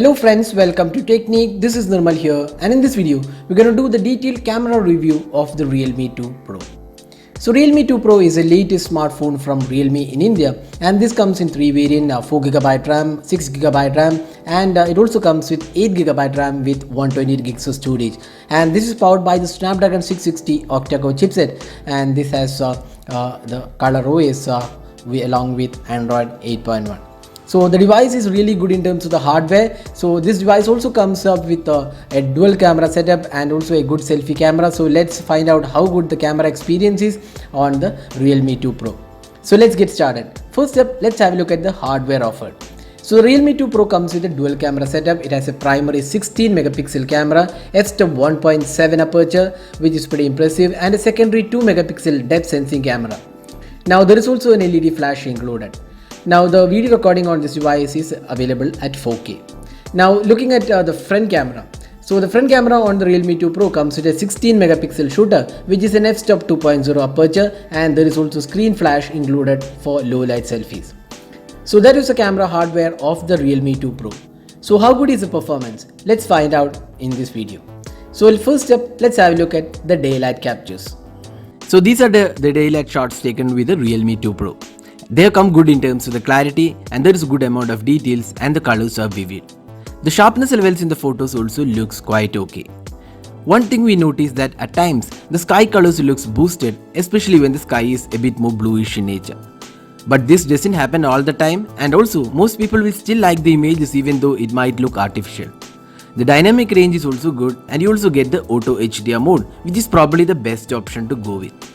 Hello friends, welcome to Technique. This is Nirmal here, and in this video we're going to do the detailed camera review of the Realme 2 Pro. So Realme 2 Pro is a latest smartphone from Realme in India, and this comes in three variants: 4GB RAM, 6GB RAM, and it also comes with 8GB RAM with 128GB of storage. And this is powered by the Snapdragon 660 octa-core chipset, and this has the ColorOS along with Android 8.1. So the device is really good in terms of the hardware. So this device also comes up with a dual camera setup and also a good selfie camera. So let's find out how good the camera experience is on the Realme 2 Pro. So let's get started. First up, let's have a look at the hardware offered. So the Realme 2 Pro comes with a dual camera setup. It has a primary 16 megapixel camera, f-stop 1.7 aperture, which is pretty impressive, and a secondary 2 megapixel depth sensing camera. Now there is also an LED flash included. Now the video recording on this device is available at 4K. Now looking at the front camera. So the front camera on the Realme 2 Pro comes with a 16 megapixel shooter, which is an f-stop 2.0 aperture, and there is also screen flash included for low light selfies. So that is the camera hardware of the Realme 2 Pro. So how good is the performance? Let's find out in this video. So first up, let's have a look at the daylight captures. So these are the daylight shots taken with the Realme 2 Pro. They have come good in terms of the clarity, and there is a good amount of details, and the colors are vivid. The sharpness levels in the photos also looks quite okay. One thing we notice that at times the sky colors looks boosted, especially when the sky is a bit more bluish in nature. But this doesn't happen all the time, and also most people will still like the images even though it might look artificial. The dynamic range is also good, and you also get the auto HDR mode, which is probably the best option to go with.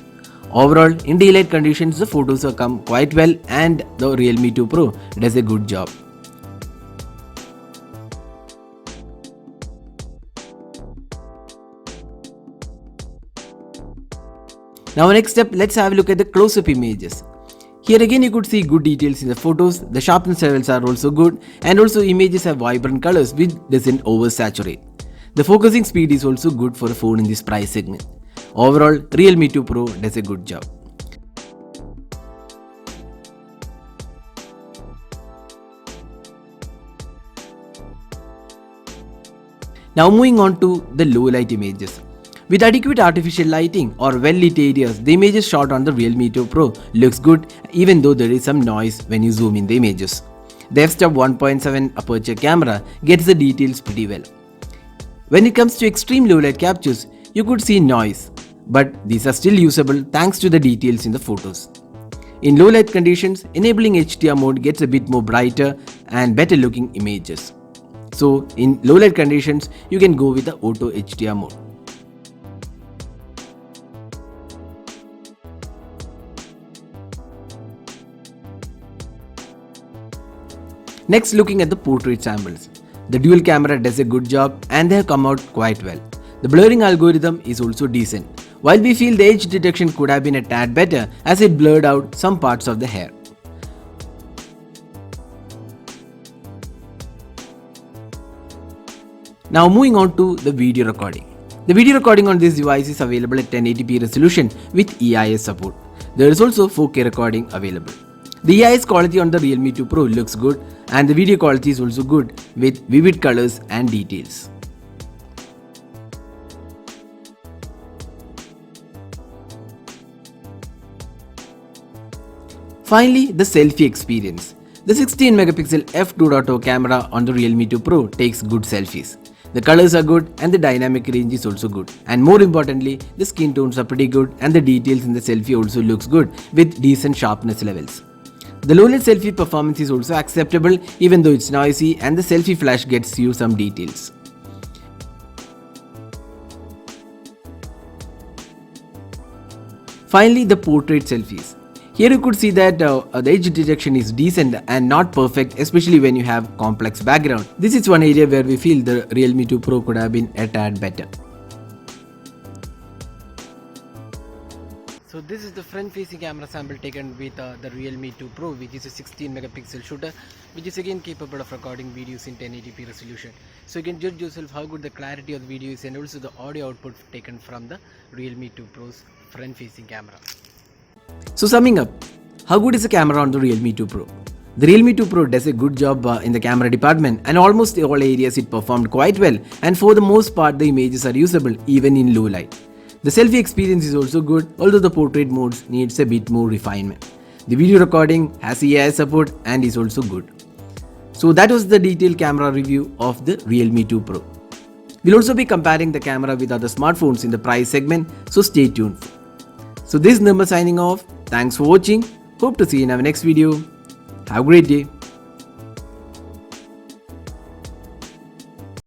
Overall, in daylight conditions, the photos have come quite well, and the Realme 2 Pro does a good job. Now next up, let's have a look at the close-up images. Here again you could see good details in the photos, the sharpness levels are also good, and also images have vibrant colors which doesn't oversaturate. The focusing speed is also good for a phone in this price segment. Overall, Realme 2 Pro does a good job. Now moving on to the low light images. With adequate artificial lighting or well lit areas, the images shot on the Realme 2 Pro looks good even though there is some noise when you zoom in the images. The f-stop 1.7 aperture camera gets the details pretty well. When it comes to extreme low light captures, you could see noise, but these are still usable thanks to the details in the photos. In low light conditions, enabling HDR mode gets a bit more brighter and better looking images. So in low light conditions, you can go with the auto HDR mode. Next, looking at the portrait samples. The dual camera does a good job, and they have come out quite well. The blurring algorithm is also decent, while we feel the edge detection could have been a tad better as it blurred out some parts of the hair. Now moving on to the video recording. The video recording on this device is available at 1080p resolution with EIS support. There is also 4K recording available. The EIS quality on the Realme 2 Pro looks good, and the video quality is also good with vivid colors and details. Finally, the selfie experience. The 16 megapixel f2.0 camera on the Realme 2 Pro takes good selfies. The colors are good, and the dynamic range is also good. And more importantly, the skin tones are pretty good, and the details in the selfie also looks good with decent sharpness levels. The low light selfie performance is also acceptable even though it's noisy, and the selfie flash gets you some details. Finally, the portrait selfies. Here you could see that the edge detection is decent and not perfect, especially when you have complex background. This is one area where we feel the Realme 2 Pro could have been a tad better. So this is the front facing camera sample taken with the Realme 2 Pro, which is a 16 megapixel shooter, which is again capable of recording videos in 1080p resolution. So you can judge yourself how good the clarity of the video is, and also the audio output taken from the Realme 2 Pro's front facing camera. So summing up, how good is the camera on the Realme 2 Pro? The Realme 2 Pro does a good job in the camera department, and almost all areas it performed quite well, and for the most part the images are usable even in low light. The selfie experience is also good, although the portrait mode needs a bit more refinement. The video recording has AI support and is also good. So that was the detailed camera review of the Realme 2 Pro. We'll also be comparing the camera with other smartphones in the price segment, so stay tuned. So this is Nirmal signing off. Thanks for watching. Hope to see you in our next video. Have a great day.